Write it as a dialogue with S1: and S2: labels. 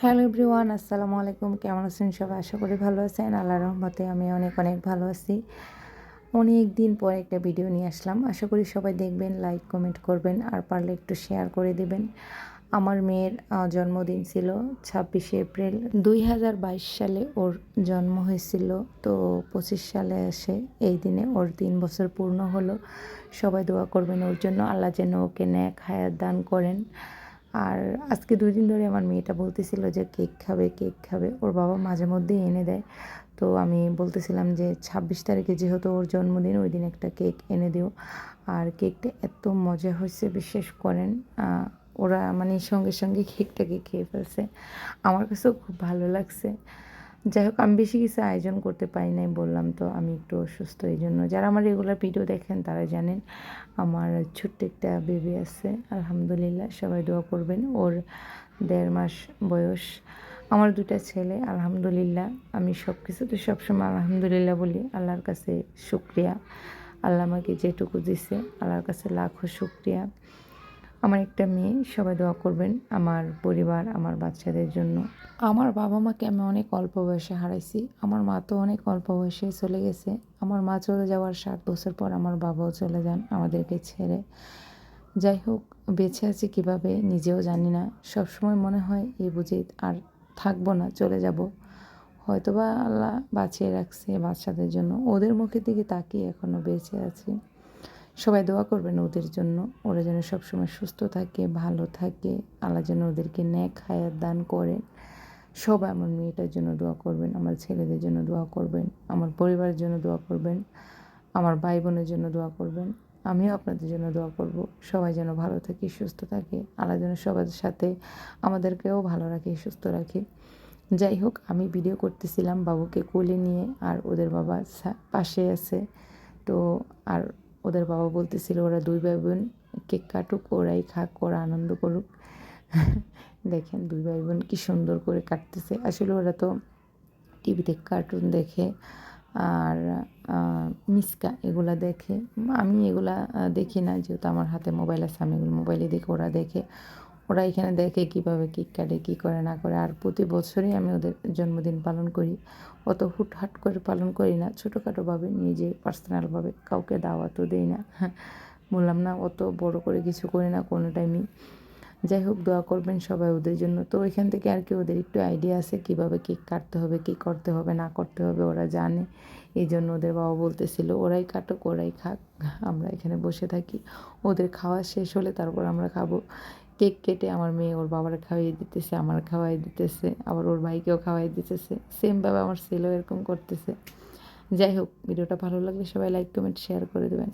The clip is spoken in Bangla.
S1: হ্যালো এভরিওয়ান, আসসালামু আলাইকুম। কেমন আছেন সবাই? আশা করি ভালো আছেন। আল্লাহর রহমতে আমি অনেক অনেক ভালো আছি। অনেক দিন পর একটা ভিডিও নিয়ে আসলাম। আশা করি সবাই দেখবেন, লাইক কমেন্ট করবেন, আর পারলে একটু শেয়ার করে দিবেন। আমার মেয়ের জন্মদিন ছিল 26শে এপ্রিল 2022 সালে ওর জন্ম হয়েছিল। তো 25 সালে এসে এই দিনে ওর 3 বছর পূর্ণ হলো। সবাই দোয়া করবেন ওর জন্য, আল্লাহ যেন ওকে নেক হায়াত দান করেন। আর আজকে 2 দিন ধরে আমার মেয়েটা বলতেছিল যে কেক খাবে, কেক খাবে। ওর বাবা মাঝে মধ্যেই এনে দেয়। তো আমি বলতেছিলাম যে 26 তারিখে যেহেতু ওর জন্মদিন, ওই দিন একটা কেক এনে দিও। আর কেকটা এত মজা হয়েছে বিশ্বাস করেন। ওরা মানে সঙ্গে সঙ্গে কেকটাকে খেয়ে ফেলছে। আমার কাছেও খুব ভালো লাগছে। যাই হোক, আমি বেশি কিছু আয়োজন করতে পারি নাই, বললাম তো আমি একটু অসুস্থ, এই জন্য। যারা আমার রেগুলার ভিডিও দেখেন তারা জানেন আমার ছোট্ট একটা বেবি আছে, আলহামদুলিল্লাহ। সবাই দোয়া করবেন। ওর 1.5 মাস বয়স। আমার 2টা ছেলে, আলহামদুলিল্লাহ। আমি সব কিছুতে সবসময় আলহামদুলিল্লাহ বলি। আল্লাহর কাছে শুক্রিয়া। আল্লাহ আমাকে যেটুকু দিছে, আল্লাহর কাছে লাখো শুক্রিয়া। আমার একটা মেয়ে, সবাই দোয়া করবেন আমার পরিবার, আমার বাচ্চাদের জন্য। আমার বাবা মাকে আমি অনেক অল্প বয়সে হারাইছি। আমার মা তো অনেক অল্প বয়সে চলে গেছে। আমার মা চলে যাওয়ার 7 বছর পর আমার বাবাও চলে যান আমাদেরকে ছেড়ে। যাই হোক, বেঁচে আছি কীভাবে নিজেও জানি না। সবসময় মনে হয় এই বুঝি আর থাকবো না, চলে যাব। হয়তোবা আল্লাহ বাঁচিয়ে রাখছে বাচ্চাদের জন্য। ওদের মুখের দিকে তাকিয়ে এখনও বেঁচে আছি। সবাই দোয়া করবেন ওদের জন্য। ওরা যেন সবসময় সুস্থ থাকে, ভালো থাকে। আল্লাহ যেন ওদেরকে নেক হায়াত দান করেন। সবাই আমার মেয়েটার জন্য দোয়া করবেন, আমার ছেলেদের জন্য দোয়া করবেন, আমার পরিবারের জন্য দোয়া করবেন, আমার ভাই বোনের জন্য দোয়া করবেন। আমিও আপনাদের জন্য দোয়া করব। সবাই যেন ভালো থাকে, সুস্থ থাকে। আল্লাহ যেন সবার সাথে আমাদেরকেও ভালো রাখে, সুস্থ রাখে। যাই হোক, আমি ভিডিও করতেছিলাম বাবুকে কোলে নিয়ে, আর ওদের বাবা পাশে আছে। তো আর ওদের বাবা বলতেছিল ওরা 2 ভাই বোন কেক কাটুক, ওরাই খাক, ওরা আনন্দ করুক। দেখেন 2 ভাই বোন কী সুন্দর করে কাটতেছে। আসলে ওরা তো টিভিতে কার্টুন দেখে আর মিসকা এগুলা দেখে। আমি এগুলা দেখি না, যেহেতু আমার হাতে মোবাইল আছে। আমি এগুলো মোবাইলে দেখি, ওরা দেখে। ওরা এখানে দেখে কীভাবে কেক কাটে, কী করে না করে। আর প্রতি বছরই আমি ওদের জন্মদিন পালন করি। অত হুটহাট করে পালন করি না, ছোটোখাটোভাবে নিজে পার্সোনালভাবে। কাউকে দাওয়াতও দেই না। বললাম না, অত বড় করে কিছু করি না কোনো টাইমই। যাই হোক, দোয়া করবেন সবাই ওদের জন্য। তো এখান থেকে আর কি ওদের একটু আইডিয়া আছে কীভাবে কেক কাটতে হবে, কী করতে হবে না করতে হবে, ওরা জানে। এই জন্য ওদের বাবা বলতেছিল ওরাই কাটুক, ওরাই খাক, আমরা এখানে বসে থাকি। ওদের খাওয়া শেষ হলে তারপর আমরা খাবো। কেক কেটে আমার মেয়ে ওর বাবার খাওয়াই দিতেছে, আমার খাওয়াই দিতেছে, আবার ওর ভাইকেও খাওয়াই দিতেছে। সেমভাবে আমার ছেলেও এরকম করতেছে। যাই হোক, ভিডিওটা ভালো লাগলে সবাই লাইক কমেন্ট শেয়ার করে দেবেন।